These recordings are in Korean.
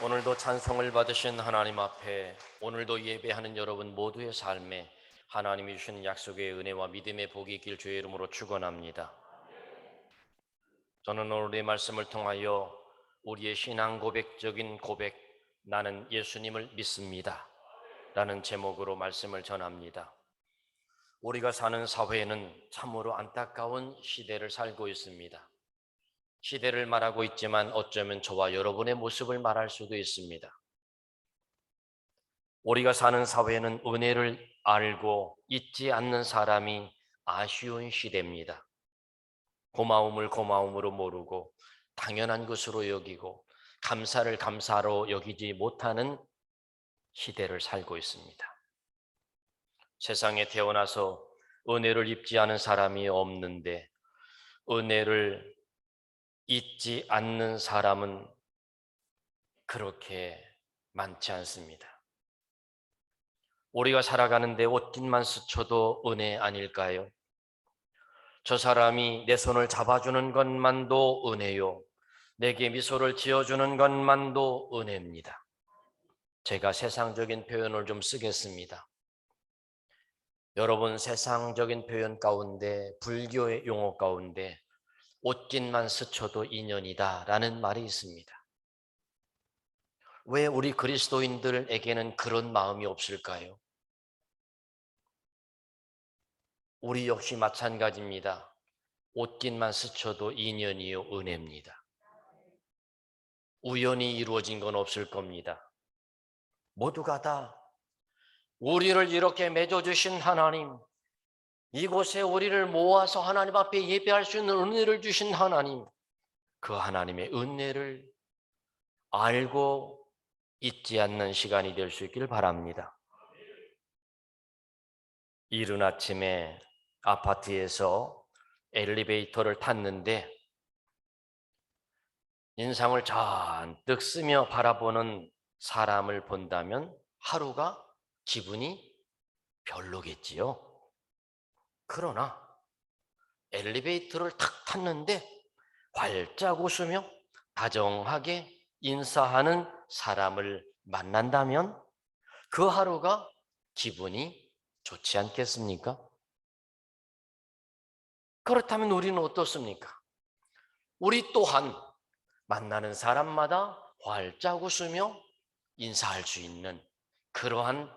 오늘도 찬송을 받으신 하나님 앞에 오늘도 예배하는 여러분 모두의 삶에 하나님이 주시는 약속의 은혜와 믿음의 복이 있길 주의 이름으로 축원합니다. 저는 오늘의 말씀을 통하여 우리의 신앙 고백적인 고백, 나는 예수님을 믿습니다 라는 제목으로 말씀을 전합니다. 우리가 사는 사회에는 참으로 안타까운 시대를 살고 있습니다. 시대를 말하고 있지만 어쩌면 저와 여러분의 모습을 말할 수도 있습니다. 우리가 사는 사회는 은혜를 알고 잊지 않는 사람이 아쉬운 시대입니다. 고마움을 고마움으로 모르고 당연한 것으로 여기고 감사를 감사로 여기지 못하는 시대를 살고 있습니다. 세상에 태어나서 은혜를 입지 않은 사람이 없는데 은혜를 잊지 않는 사람은 그렇게 많지 않습니다. 우리가 살아가는데 옷깃만 스쳐도 은혜 아닐까요? 저 사람이 내 손을 잡아주는 것만도 은혜요. 내게 미소를 지어주는 것만도 은혜입니다. 제가 세상적인 표현을 좀 쓰겠습니다. 여러분, 세상적인 표현 가운데, 불교의 용어 가운데 옷깃만 스쳐도 인연이다 라는 말이 있습니다. 왜 우리 그리스도인들에게는 그런 마음이 없을까요? 우리 역시 마찬가지입니다. 옷깃만 스쳐도 인연이요 은혜입니다. 우연히 이루어진 건 없을 겁니다. 모두가 다 우리를 이렇게 맺어주신 하나님, 이곳에 우리를 모아서 하나님 앞에 예배할 수 있는 은혜를 주신 하나님, 그 하나님의 은혜를 알고 잊지 않는 시간이 될 수 있기를 바랍니다. 이른 아침에 아파트에서 엘리베이터를 탔는데 인상을 잔뜩 쓰며 바라보는 사람을 본다면 하루가 기분이 별로겠지요. 그러나 엘리베이터를 탁 탔는데 활짝 웃으며 다정하게 인사하는 사람을 만난다면 그 하루가 기분이 좋지 않겠습니까? 그렇다면 우리는 어떻습니까? 우리 또한 만나는 사람마다 활짝 웃으며 인사할 수 있는 그러한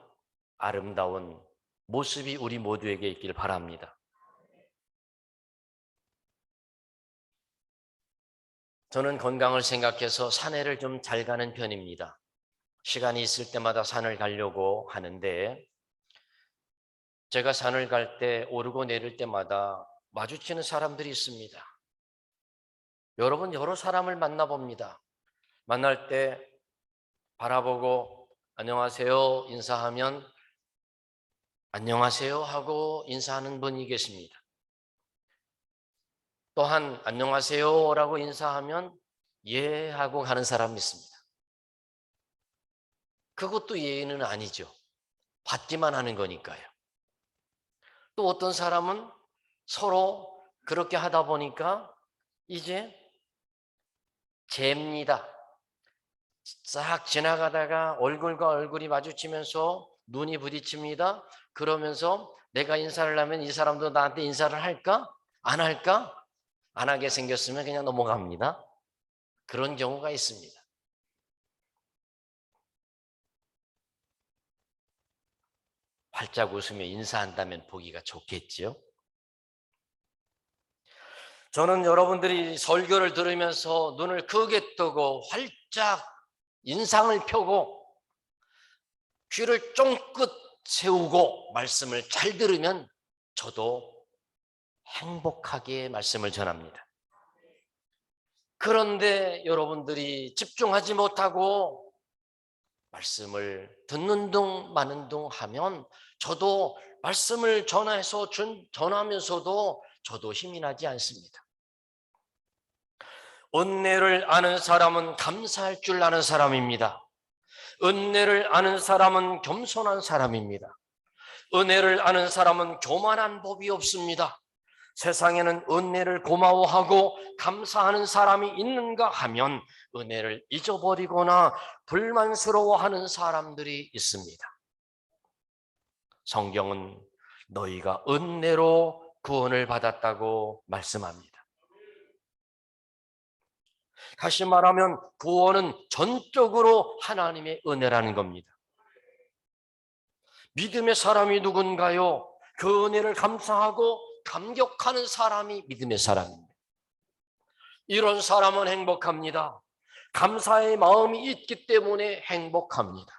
아름다운 모습이 우리 모두에게 있길 바랍니다. 저는 건강을 생각해서 산에를 좀 잘 가는 편입니다. 시간이 있을 때마다 산을 가려고 하는데 제가 산을 갈 때 오르고 내릴 때마다 마주치는 사람들이 있습니다. 여러분, 여러 사람을 만나봅니다. 만날 때 바라보고 안녕하세요 인사하면 안녕하세요 하고 인사하는 분이 계십니다. 또한 안녕하세요라고 인사하면 예 하고 가는 사람이 있습니다. 그것도 예의는 아니죠. 받기만 하는 거니까요. 또 어떤 사람은 서로 그렇게 하다 보니까 이제 잽니다. 싹 지나가다가 얼굴과 얼굴이 마주치면서 눈이 부딪힙니다. 그러면서 내가 인사를 하면 이 사람도 나한테 인사를 할까? 안 할까? 안 하게 생겼으면 그냥 넘어갑니다. 그런 경우가 있습니다. 활짝 웃으며 인사한다면 보기가 좋겠지요. 저는 여러분들이 설교를 들으면서 눈을 크게 뜨고 활짝 인상을 펴고 귀를 쫑긋 세우고 말씀을 잘 들으면 저도 행복하게 말씀을 전합니다. 그런데 여러분들이 집중하지 못하고 말씀을 듣는 둥 마는 둥 하면 저도 말씀을 전하면서도 저도 힘이 나지 않습니다. 은혜를 아는 사람은 감사할 줄 아는 사람입니다. 은혜를 아는 사람은 겸손한 사람입니다. 은혜를 아는 사람은 교만한 법이 없습니다. 세상에는 은혜를 고마워하고 감사하는 사람이 있는가 하면 은혜를 잊어버리거나 불만스러워하는 사람들이 있습니다. 성경은 너희가 은혜로 구원을 받았다고 말씀합니다. 다시 말하면 구원은 전적으로 하나님의 은혜라는 겁니다. 믿음의 사람이 누군가요? 그 은혜를 감사하고 감격하는 사람이 믿음의 사람입니다. 이런 사람은 행복합니다. 감사의 마음이 있기 때문에 행복합니다.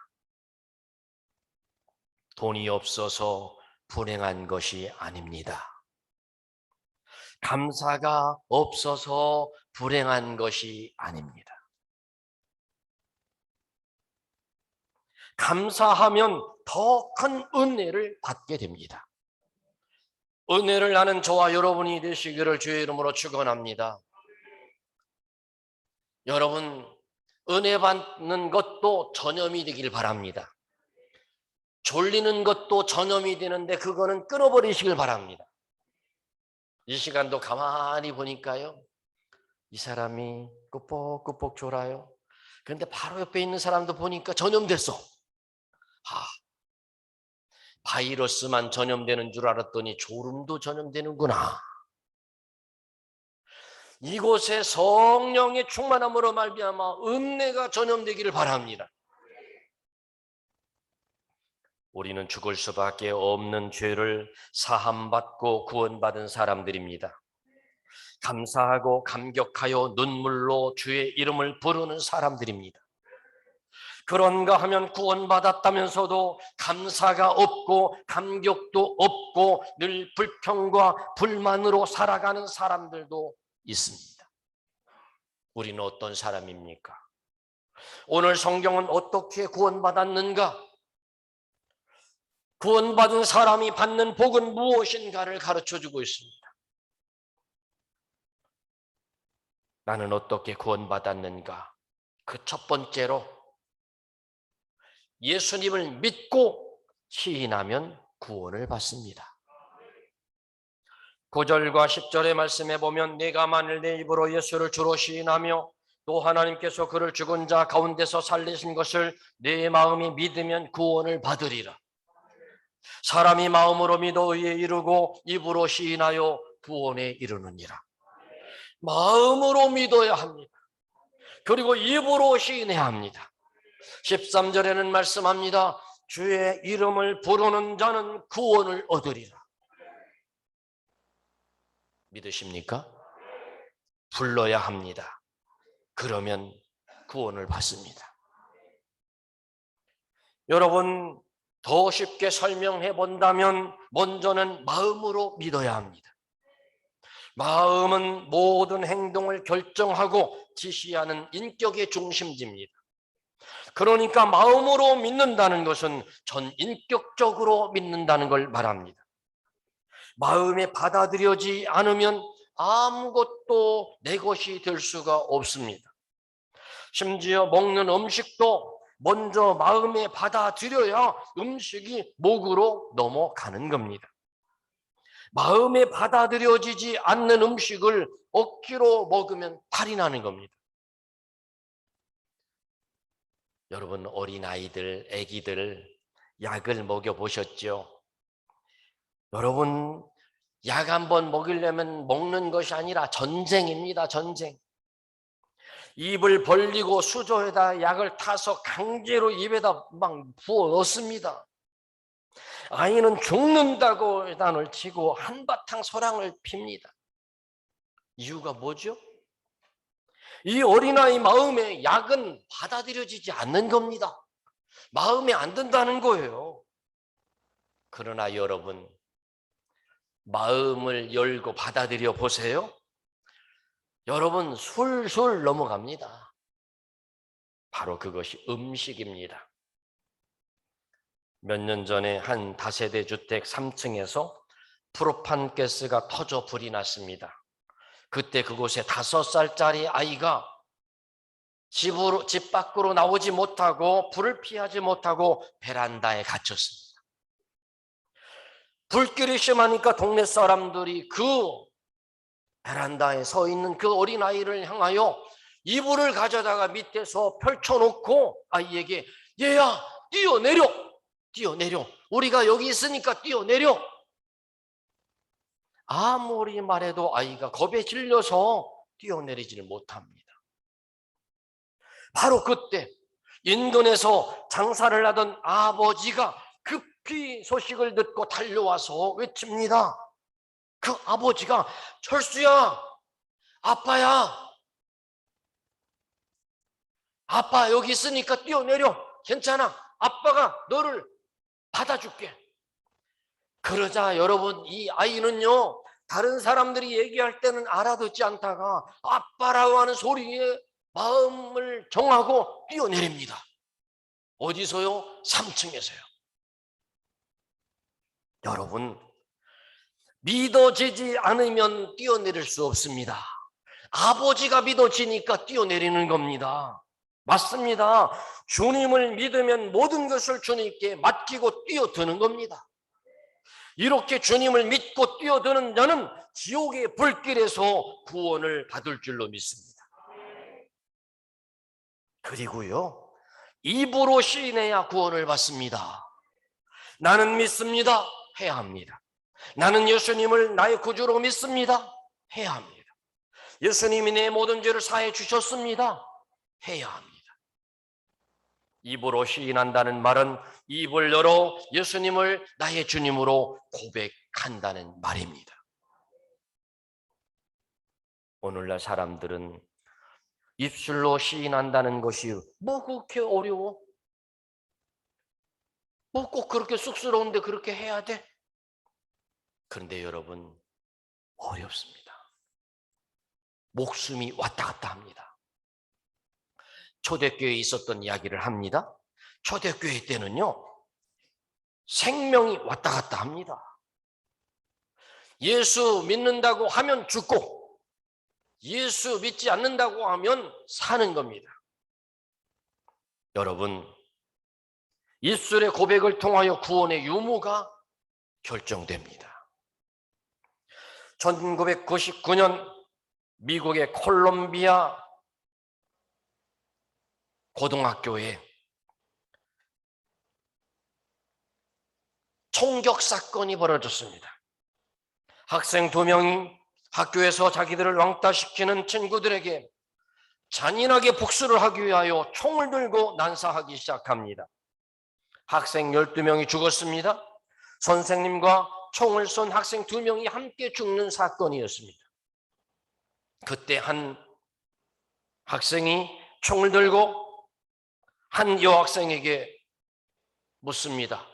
돈이 없어서 불행한 것이 아닙니다. 감사가 없어서 불행한 것이 아닙니다. 감사하면 더 큰 은혜를 받게 됩니다. 은혜를 나는 저와 여러분이 되시기를 주의 이름으로 축원합니다. 여러분, 은혜 받는 것도 전염이 되길 바랍니다. 졸리는 것도 전염이 되는데 그거는 끊어버리시길 바랍니다. 이 시간도 가만히 보니까요, 이 사람이 꾸벅꾸벅 졸아요. 그런데 바로 옆에 있는 사람도 보니까 전염됐어. 바이러스만 전염되는 줄 알았더니 졸음도 전염되는구나. 이곳에 성령의 충만함으로 말미암아 은혜가 전염되기를 바랍니다. 우리는 죽을 수밖에 없는 죄를 사함받고 구원받은 사람들입니다. 감사하고 감격하여 눈물로 주의 이름을 부르는 사람들입니다. 그런가 하면 구원받았다면서도 감사가 없고 감격도 없고 늘 불평과 불만으로 살아가는 사람들도 있습니다. 우리는 어떤 사람입니까? 오늘 성경은 어떻게 구원받았는가? 구원받은 사람이 받는 복은 무엇인가를 가르쳐주고 있습니다. 나는 어떻게 구원받았는가? 그 첫 번째로 예수님을 믿고 시인하면 구원을 받습니다. 9절과 10절의 말씀에 보면 내가 만일 내 입으로 예수를 주로 시인하며 또 하나님께서 그를 죽은 자 가운데서 살리신 것을 내 마음이 믿으면 구원을 받으리라. 사람이 마음으로 믿어 의에 이르고 입으로 시인하여 구원에 이르느니라. 마음으로 믿어야 합니다. 그리고 입으로 시인해야 합니다. 13절에는 말씀합니다. 주의 이름을 부르는 자는 구원을 얻으리라. 믿으십니까? 불러야 합니다. 그러면 구원을 받습니다. 여러분, 더 쉽게 설명해 본다면 먼저는 마음으로 믿어야 합니다. 마음은 모든 행동을 결정하고 지시하는 인격의 중심지입니다. 그러니까 마음으로 믿는다는 것은 전인격적으로 믿는다는 걸 말합니다. 마음에 받아들여지지 않으면 아무것도 내 것이 될 수가 없습니다. 심지어 먹는 음식도 먼저 마음에 받아들여야 음식이 목으로 넘어가는 겁니다. 마음에 받아들여지지 않는 음식을 억지로 먹으면 탈이 나는 겁니다. 여러분, 어린아이들, 아기들 약을 먹여보셨죠? 여러분, 약 한번 먹이려면 먹는 것이 아니라 전쟁입니다. 전쟁. 입을 벌리고 수조에다 약을 타서 강제로 입에다 막 부어 넣습니다. 아이는 죽는다고 단을 치고 한바탕 소랑을 핍니다. 이유가 뭐죠? 이 어린아이 마음에 약은 받아들여지지 않는 겁니다. 마음에 안 든다는 거예요. 그러나 여러분, 마음을 열고 받아들여 보세요. 여러분, 술술 넘어갑니다. 바로 그것이 음식입니다. 몇 년 전에 한 다세대 주택 3층에서 프로판 가스가 터져 불이 났습니다. 그때 그곳에 5살짜리 아이가 집 밖으로 나오지 못하고 불을 피하지 못하고 베란다에 갇혔습니다. 불길이 심하니까 동네 사람들이 그 베란다에 서 있는 그 어린아이를 향하여 이불을 가져다가 밑에서 펼쳐놓고 아이에게 얘야 뛰어내려 우리가 여기 있으니까 뛰어내려. 아무리 말해도 아이가 겁에 질려서 뛰어내리지를 못합니다. 바로 그때 인근에서 장사를 하던 아버지가 급히 소식을 듣고 달려와서 외칩니다. 그 아버지가 철수야, 아빠야, 아빠 여기 있으니까 뛰어내려. 괜찮아. 아빠가 너를 받아줄게. 그러자 여러분, 이 아이는요, 다른 사람들이 얘기할 때는 알아듣지 않다가 아빠라고 하는 소리에 마음을 정하고 뛰어내립니다. 어디서요? 3층에서요. 여러분, 믿어지지 않으면 뛰어내릴 수 없습니다. 아버지가 믿어지니까 뛰어내리는 겁니다. 맞습니다. 주님을 믿으면 모든 것을 주님께 맡기고 뛰어드는 겁니다. 이렇게 주님을 믿고 뛰어드는 자는 지옥의 불길에서 구원을 받을 줄로 믿습니다. 그리고요, 입으로 시인해야 구원을 받습니다. 나는 믿습니다 해야 합니다. 나는 예수님을 나의 구주로 믿습니다 해야 합니다. 예수님이 내 모든 죄를 사해 주셨습니다 해야 합니다. 입으로 시인한다는 말은 입을 열어 예수님을 나의 주님으로 고백한다는 말입니다. 오늘날 사람들은 입술로 시인한다는 것이 뭐 그렇게 어려워? 뭐 꼭 그렇게 쑥스러운데 그렇게 해야 돼? 그런데 여러분, 어렵습니다. 목숨이 왔다 갔다 합니다. 초대교회에 있었던 이야기를 합니다. 초대교회 때는요, 생명이 왔다 갔다 합니다. 예수 믿는다고 하면 죽고 예수 믿지 않는다고 하면 사는 겁니다. 여러분, 입술의 고백을 통하여 구원의 유무가 결정됩니다. 1999년 미국의 콜롬비아 고등학교에 총격 사건이 벌어졌습니다. 학생 2명이 학교에서 자기들을 왕따시키는 친구들에게 잔인하게 복수를 하기 위하여 총을 들고 난사하기 시작합니다. 학생 12명이 죽었습니다. 선생님과 총을 쏜 학생 2명이 함께 죽는 사건이었습니다. 그때 한 학생이 총을 들고 한 여학생에게 묻습니다.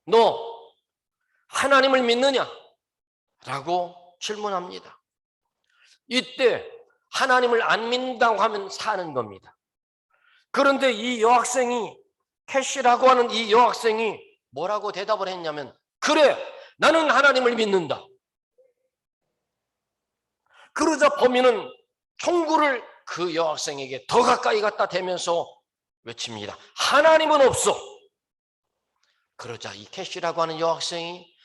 너 하나님을 믿느냐? 라고 질문합니다. 이때 하나님을 안 믿는다고 하면 사는 겁니다. 그런데 이 여학생이, 캐시라고 하는 이 여학생이 뭐라고 대답을 했냐면, 그래, 나는 하나님을 믿는다. 그러자 범인은 총구를 그 여학생에게 더 가까이 갖다 대면서 외칩니다. 하나님은 없어. 그러자 이 캐시라고 하는 여학생이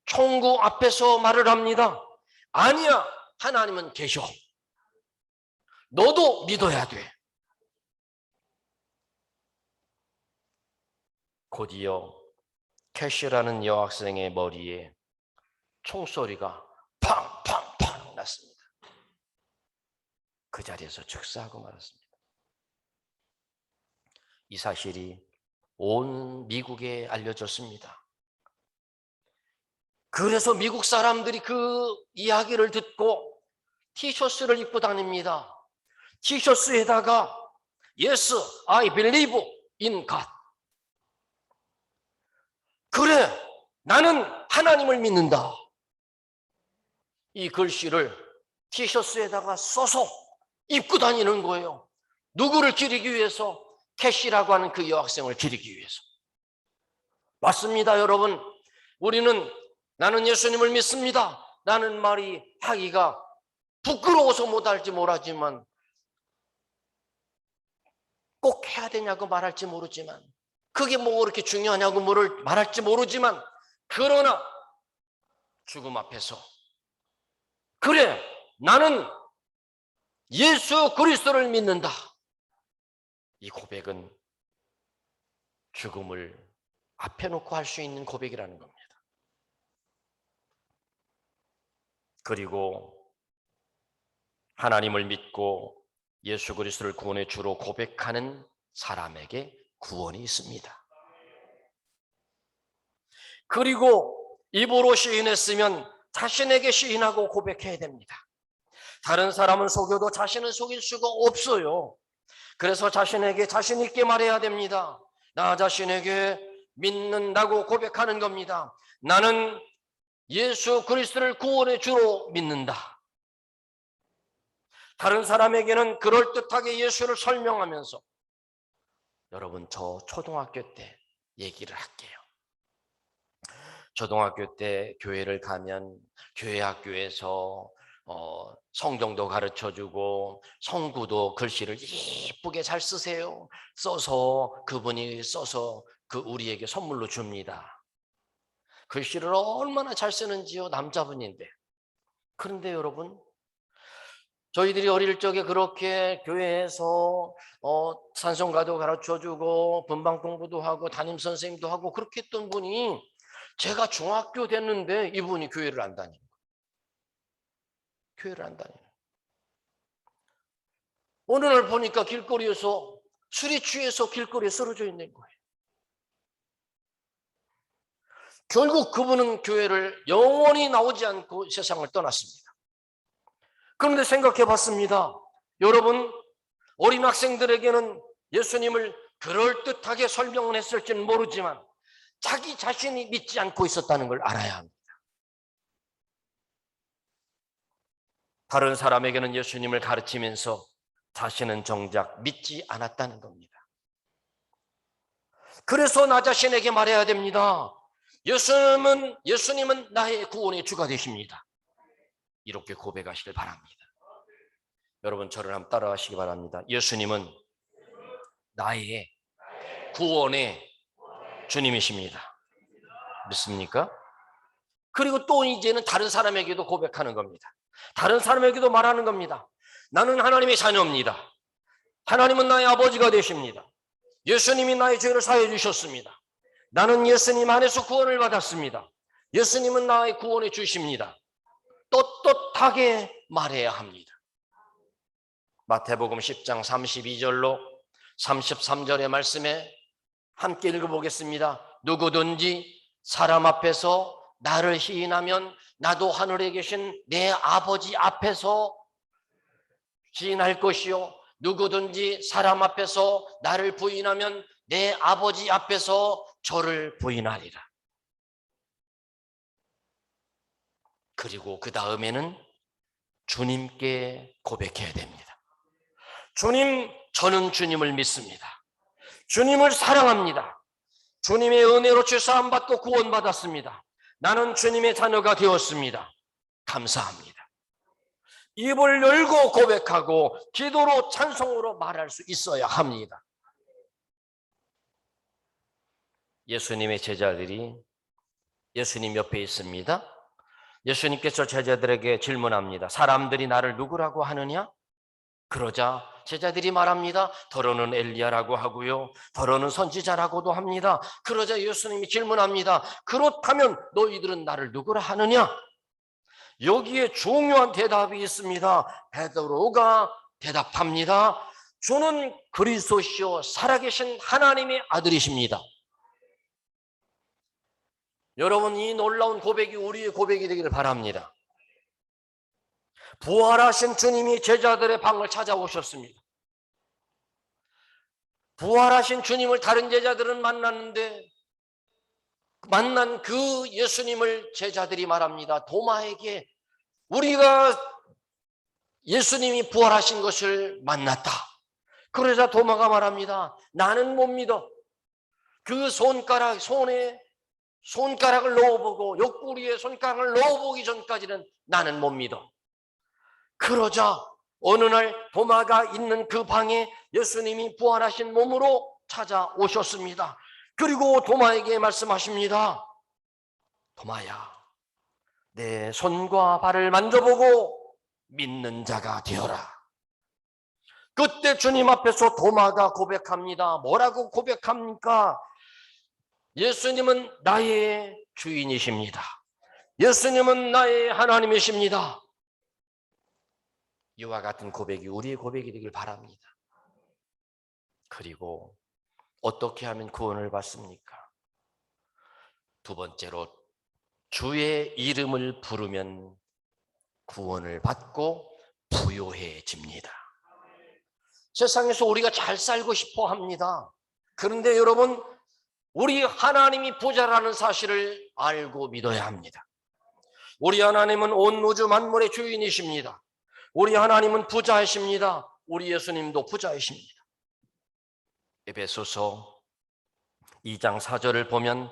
총구 앞에서 말을 합니다. 아니야, 하나님은 계셔. 너도 믿어야 돼. 곧이어 캐시라는 여학생의 머리에 총소리가 팡팡팡 났습니다. 그 자리에서 즉사하고 말았습니다. 이 사실이 온 미국에 알려졌습니다. 그래서 미국 사람들이 그 이야기를 듣고 티셔츠를 입고 다닙니다. 티셔츠에다가 Yes, I believe in God. 그래, 나는 하나님을 믿는다. 이 글씨를 티셔츠에다가 써서 입고 다니는 거예요. 누구를 기리기 위해서? 캐시라고 하는 그 여학생을 기리기 위해서. 맞습니다, 여러분. 우리는 나는 예수님을 믿습니다 라는 말이 하기가 부끄러워서 못할지 모르지만, 꼭 해야 되냐고 말할지 모르지만, 그게 뭐 그렇게 중요하냐고 말할지 모르지만, 그러나 죽음 앞에서 그래, 나는 예수 그리스도를 믿는다. 이 고백은 죽음을 앞에 놓고 할 수 있는 고백이라는 겁니다. 그리고 하나님을 믿고 예수 그리스도를 구원의 주로 고백하는 사람에게 구원이 있습니다. 그리고 입으로 시인했으면 자신에게 시인하고 고백해야 됩니다. 다른 사람은 속여도 자신은 속일 수가 없어요. 그래서 자신에게 자신 있게 말해야 됩니다. 나 자신에게 믿는다고 고백하는 겁니다. 나는 예수 그리스도를 구원의 주로 믿는다. 다른 사람에게는 그럴듯하게 예수를 설명하면서 여러분, 저 초등학교 때 얘기를 할게요. 초등학교 때 교회를 가면 교회 학교에서 성경도 가르쳐주고 성구도 글씨를 예쁘게 잘 쓰세요. 그분이 써서 우리에게 선물로 줍니다. 글씨를 얼마나 잘 쓰는지요. 남자분인데. 그런데 여러분, 저희들이 어릴 적에 그렇게 교회에서 찬송가도 가르쳐주고 분방 공부도 하고 담임선생님도 하고 그렇게 했던 분이 제가 중학교 됐는데 이분이 교회를 안 다니는 거예요. 교회를 안 다니는 거예요. 어느 날 보니까 길거리에서 술이 취해서 길거리에 쓰러져 있는 거예요. 결국 그분은 교회를 영원히 나오지 않고 세상을 떠났습니다. 그런데 생각해 봤습니다. 여러분, 어린 학생들에게는 예수님을 그럴듯하게 설명을 했을지는 모르지만 자기 자신이 믿지 않고 있었다는 걸 알아야 합니다. 다른 사람에게는 예수님을 가르치면서 자신은 정작 믿지 않았다는 겁니다. 그래서 나 자신에게 말해야 됩니다. 예수님은 나의 구원의 주가 되십니다. 이렇게 고백하시길 바랍니다. 여러분, 저를 한번 따라하시기 바랍니다. 예수님은 나의 구원의 주님이십니다. 믿습니까? 그리고 또 이제는 다른 사람에게도 고백하는 겁니다. 다른 사람에게도 말하는 겁니다. 나는 하나님의 자녀입니다. 하나님은 나의 아버지가 되십니다. 예수님이 나의 죄를 사해 주셨습니다. 나는 예수님 안에서 구원을 받았습니다. 예수님은 나의 구원의 주십니다. 떳떳하게 말해야 합니다. 마태복음 10장 32절로 33절의 말씀에 함께 읽어보겠습니다. 누구든지 사람 앞에서 나를 시인하면 나도 하늘에 계신 내 아버지 앞에서 시인할 것이요, 누구든지 사람 앞에서 나를 부인하면 내 아버지 앞에서 저를 부인하리라. 그리고 그 다음에는 주님께 고백해야 됩니다. 주님, 저는 주님을 믿습니다. 주님을 사랑합니다. 주님의 은혜로 죄사함 받고 구원받았습니다. 나는 주님의 자녀가 되었습니다. 감사합니다. 입을 열고 고백하고 기도로 찬송으로 말할 수 있어야 합니다. 예수님의 제자들이 예수님 옆에 있습니다. 예수님께서 제자들에게 질문합니다. 사람들이 나를 누구라고 하느냐? 그러자 제자들이 말합니다. 더러는 엘리야라고 하고요, 더러는 선지자라고도 합니다. 그러자 예수님이 질문합니다. 그렇다면 너희들은 나를 누구라 하느냐? 여기에 중요한 대답이 있습니다. 베드로가 대답합니다. 주는 그리스도시요 살아계신 하나님의 아들이십니다. 여러분, 이 놀라운 고백이 우리의 고백이 되기를 바랍니다. 부활하신 주님이 제자들의 방을 찾아오셨습니다. 부활하신 주님을 다른 제자들은 만났는데 만난 그 예수님을 제자들이 말합니다. 도마에게 우리가 예수님이 부활하신 것을 만났다. 그러자 도마가 말합니다. 나는 못 믿어. 그 손에 손가락을 넣어보고 옆구리에 손가락을 넣어보기 전까지는 나는 못 믿어. 그러자 어느 날 도마가 있는 그 방에 예수님이 부활하신 몸으로 찾아오셨습니다. 그리고 도마에게 말씀하십니다. 도마야, 내 손과 발을 만져보고 믿는 자가 되어라. 그때 주님 앞에서 도마가 고백합니다. 뭐라고 고백합니까? 예수님은 나의 주인이십니다. 예수님은 나의 하나님이십니다. 이와 같은 고백이 우리의 고백이 되길 바랍니다. 그리고 어떻게 하면 구원을 받습니까? 두 번째로 주의 이름을 부르면 구원을 받고 부요해집니다. 세상에서 우리가 잘 살고 싶어 합니다. 그런데 여러분, 우리 하나님이 부자라는 사실을 알고 믿어야 합니다. 우리 하나님은 온 우주 만물의 주인이십니다. 우리 하나님은 부자이십니다. 우리 예수님도 부자이십니다. 에베소서 2장 4절을 보면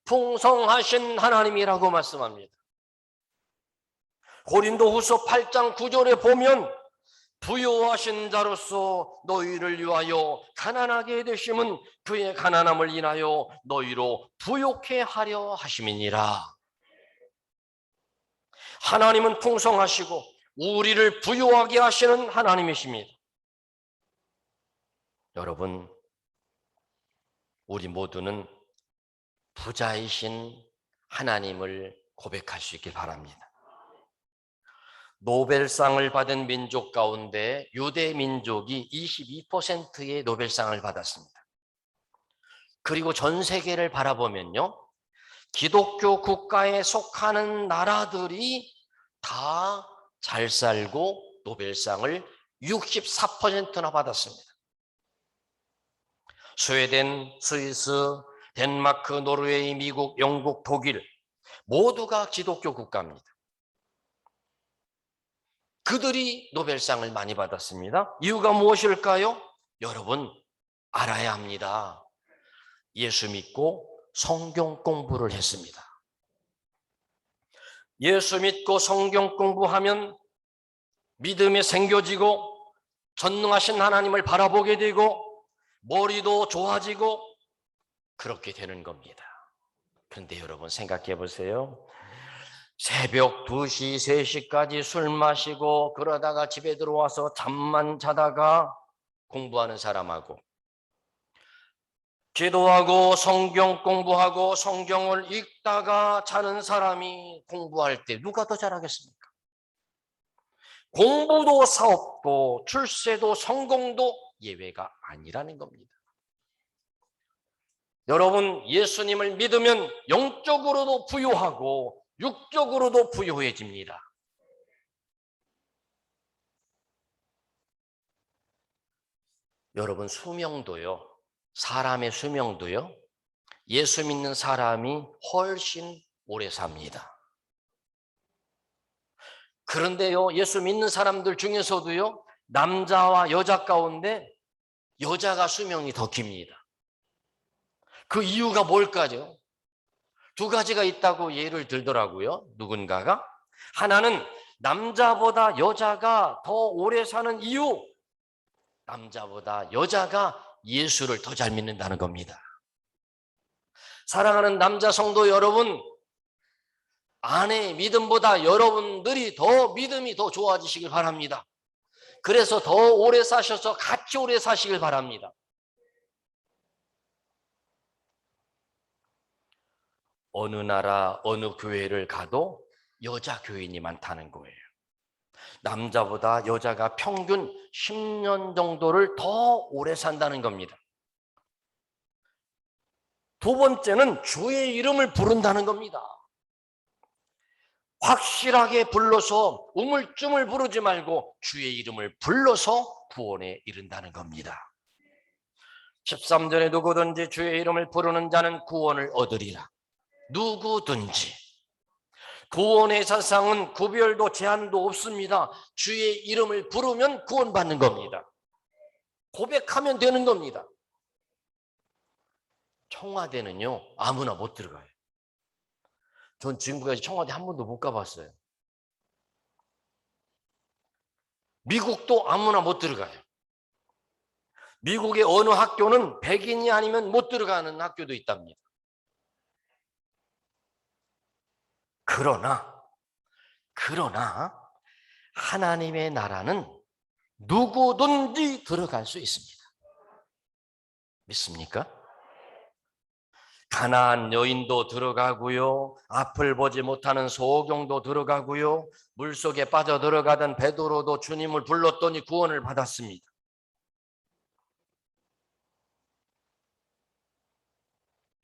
풍성하신 하나님이라고 말씀합니다. 고린도후서 8장 9절에 보면 부요하신 자로서 너희를 위하여 가난하게 되심은 그의 가난함을 인하여 너희로 부요케 하려 하심이니라. 하나님은 풍성하시고 우리를 부요하게 하시는 하나님이십니다. 여러분, 우리 모두는 부자이신 하나님을 고백할 수 있길 바랍니다. 노벨상을 받은 민족 가운데 유대 민족이 22%의 노벨상을 받았습니다. 그리고 전 세계를 바라보면요, 기독교 국가에 속하는 나라들이 다 잘 살고 노벨상을 64%나 받았습니다. 스웨덴, 스위스, 덴마크, 노르웨이, 미국, 영국, 독일 모두가 기독교 국가입니다. 그들이 노벨상을 많이 받았습니다. 이유가 무엇일까요? 여러분, 알아야 합니다. 예수 믿고 성경 공부를 했습니다. 예수 믿고 성경 공부하면 믿음이 생겨지고 전능하신 하나님을 바라보게 되고 머리도 좋아지고 그렇게 되는 겁니다. 그런데 여러분 생각해 보세요. 새벽 2시, 3시까지 술 마시고 그러다가 집에 들어와서 잠만 자다가 공부하는 사람하고 기도하고 성경 공부하고 성경을 읽다가 자는 사람이 공부할 때 누가 더 잘하겠습니까? 공부도 사업도 출세도 성공도 예외가 아니라는 겁니다. 여러분, 예수님을 믿으면 영적으로도 부유하고 육적으로도 부유해집니다. 여러분, 수명도요, 사람의 수명도요, 예수 믿는 사람이 훨씬 오래 삽니다. 그런데요, 예수 믿는 사람들 중에서도요, 남자와 여자 가운데 여자가 수명이 더 깁니다. 그 이유가 뭘까요? 두 가지가 있다고 예를 들더라고요, 누군가가. 하나는 남자보다 여자가 더 오래 사는 이유, 남자보다 여자가 예수를 더 잘 믿는다는 겁니다. 사랑하는 남자 성도 여러분, 아내의 믿음보다 여러분들이 더 믿음이 더 좋아지시길 바랍니다. 그래서 더 오래 사셔서 같이 오래 사시길 바랍니다. 어느 나라, 어느 교회를 가도 여자 교인이 많다는 거예요. 남자보다 여자가 평균 10년 정도를 더 오래 산다는 겁니다. 두 번째는 주의 이름을 부른다는 겁니다. 확실하게 불러서 우물쭈물 부르지 말고 주의 이름을 불러서 구원에 이른다는 겁니다. 13절에 누구든지 주의 이름을 부르는 자는 구원을 얻으리라. 누구든지. 구원의 사상은 구별도 제한도 없습니다. 주의 이름을 부르면 구원받는 겁니다. 고백하면 되는 겁니다. 청와대는요, 아무나 못 들어가요. 전 지금까지 청와대 한 번도 못 가봤어요. 미국도 아무나 못 들어가요. 미국의 어느 학교는 백인이 아니면 못 들어가는 학교도 있답니다. 그러나 하나님의 나라는 누구든지 들어갈 수 있습니다. 믿습니까? 가난한 여인도 들어가고요, 앞을 보지 못하는 소경도 들어가고요, 물속에 빠져 들어가던 베드로도 주님을 불렀더니 구원을 받았습니다.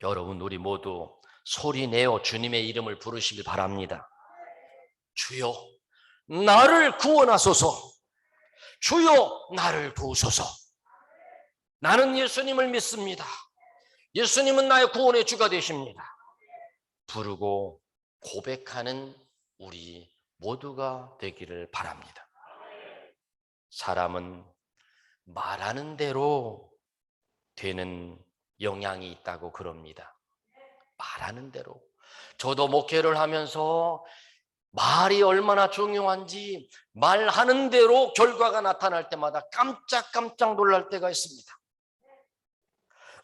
여러분, 우리 모두 소리내어 주님의 이름을 부르시길 바랍니다. 주여 나를 구원하소서. 주여 나를 도우소서. 나는 예수님을 믿습니다. 예수님은 나의 구원의 주가 되십니다. 부르고 고백하는 우리 모두가 되기를 바랍니다. 사람은 말하는 대로 되는 영향이 있다고 그럽니다. 말하는 대로. 저도 목회를 하면서 말이 얼마나 중요한지 말하는 대로 결과가 나타날 때마다 깜짝 놀랄 때가 있습니다.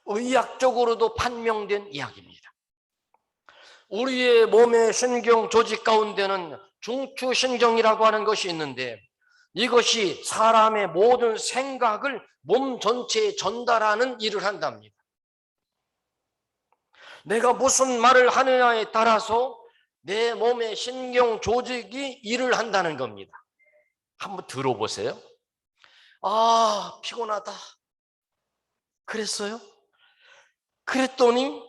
의학적으로도 판명된 이야기입니다. 우리의 몸의 신경 조직 가운데는 중추신경이라고 하는 것이 있는데, 이것이 사람의 모든 생각을 몸 전체에 전달하는 일을 한답니다. 내가 무슨 말을 하느냐에 따라서 내 몸의 신경 조직이 일을 한다는 겁니다. 한번 들어보세요. 아, 피곤하다. 그랬어요? 그랬더니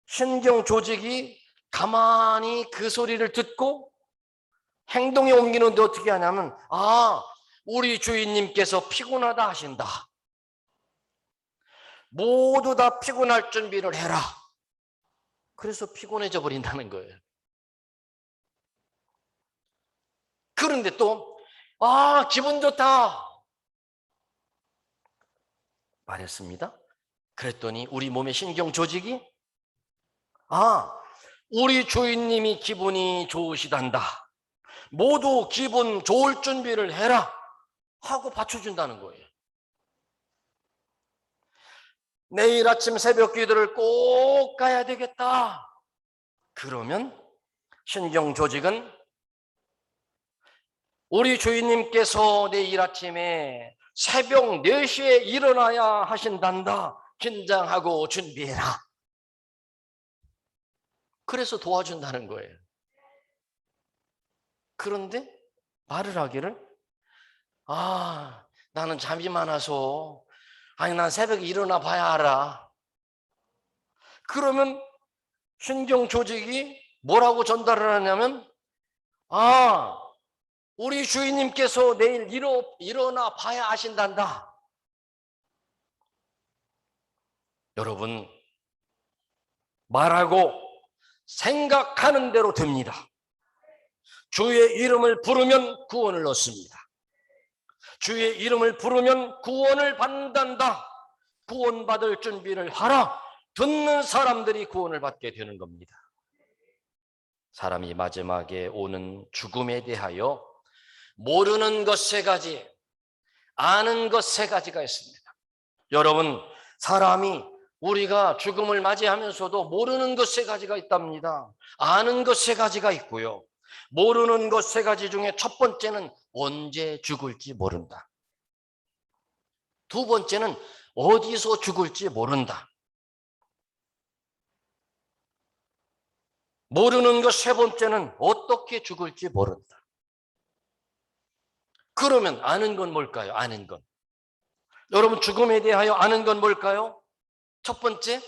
신경 조직이 가만히 그 소리를 듣고 행동에 옮기는데 어떻게 하냐면, 아, 우리 주인님께서 피곤하다 하신다. 모두 다 피곤할 준비를 해라. 그래서 피곤해져 버린다는 거예요. 그런데 또, 아, 기분 좋다 말했습니다. 그랬더니 우리 몸의 신경 조직이, 아, 우리 주인님이 기분이 좋으시단다. 모두 기분 좋을 준비를 해라 하고 받쳐준다는 거예요. 내일 아침 새벽 기도를 꼭 가야 되겠다. 그러면 신경 조직은 우리 주인님께서 내일 아침에 새벽 4시에 일어나야 하신단다. 긴장하고 준비해라. 그래서 도와준다는 거예요. 그런데 말을 하기를, 아, 나는 잠이 많아서, 아니, 난 새벽에 일어나 봐야 알아. 그러면 신경 조직이 뭐라고 전달을 하냐면, 아, 우리 주인님께서 내일 일어나 봐야 아신단다. 여러분, 말하고 생각하는 대로 됩니다. 주의 이름을 부르면 구원을 얻습니다. 주의 이름을 부르면 구원을 받는다. 구원받을 준비를 하라. 듣는 사람들이 구원을 받게 되는 겁니다. 사람이 마지막에 오는 죽음에 대하여 모르는 것 3가지, 아는 것 3가지가 있습니다. 여러분, 사람이 우리가 죽음을 맞이하면서도 모르는 것 3가지가 있답니다. 아는 것 3가지가 있고요. 모르는 것 3가지 중에 첫 번째는 언제 죽을지 모른다. 두 번째는 어디서 죽을지 모른다. 모르는 것 3번째는 어떻게 죽을지 모른다. 그러면 아는 건 뭘까요? 아는 건. 여러분, 죽음에 대하여 아는 건 뭘까요? 첫 번째,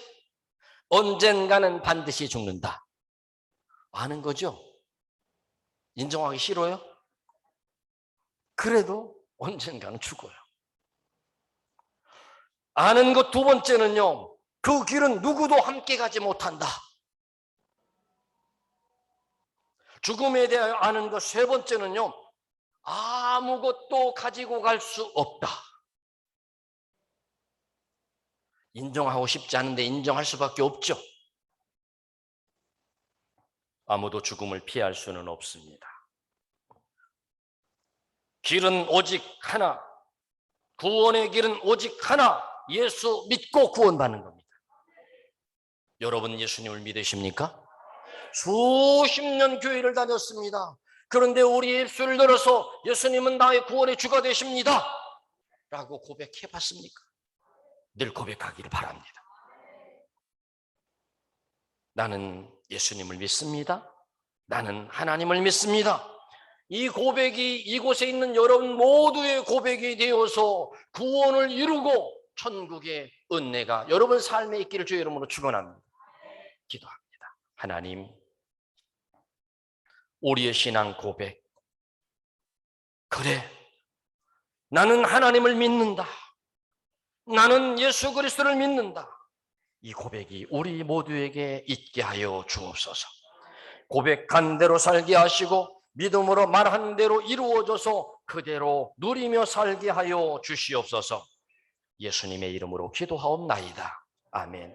언젠가는 반드시 죽는다. 아는 거죠? 인정하기 싫어요? 그래도 언젠가는 죽어요. 아는 것 2번째는요, 그 길은 누구도 함께 가지 못한다. 죽음에 대하여 아는 것 3번째는요, 아무것도 가지고 갈 수 없다. 인정하고 싶지 않은데 인정할 수밖에 없죠. 아무도 죽음을 피할 수는 없습니다. 길은 오직 하나, 구원의 길은 오직 하나, 예수 믿고 구원받는 겁니다. 여러분, 예수님을 믿으십니까? 수십 년 교회를 다녔습니다. 그런데 우리 입술을 열어서 예수님은 나의 구원의 주가 되십니다, 라고 고백해 봤습니까? 늘 고백하기를 바랍니다. 나는 예수님을 믿습니다. 나는 하나님을 믿습니다. 이 고백이 이곳에 있는 여러분 모두의 고백이 되어서 구원을 이루고 천국의 은혜가 여러분 삶에 있기를 주의 이름으로 축원합니다. 기도합니다. 하나님, 우리의 신앙 고백, 그래, 나는 하나님을 믿는다. 나는 예수 그리스도를 믿는다. 이 고백이 우리 모두에게 있게 하여 주옵소서. 고백한 대로 살게 하시고 믿음으로 말한 대로 이루어져서 그대로 누리며 살게 하여 주시옵소서. 예수님의 이름으로 기도하옵나이다. 아멘.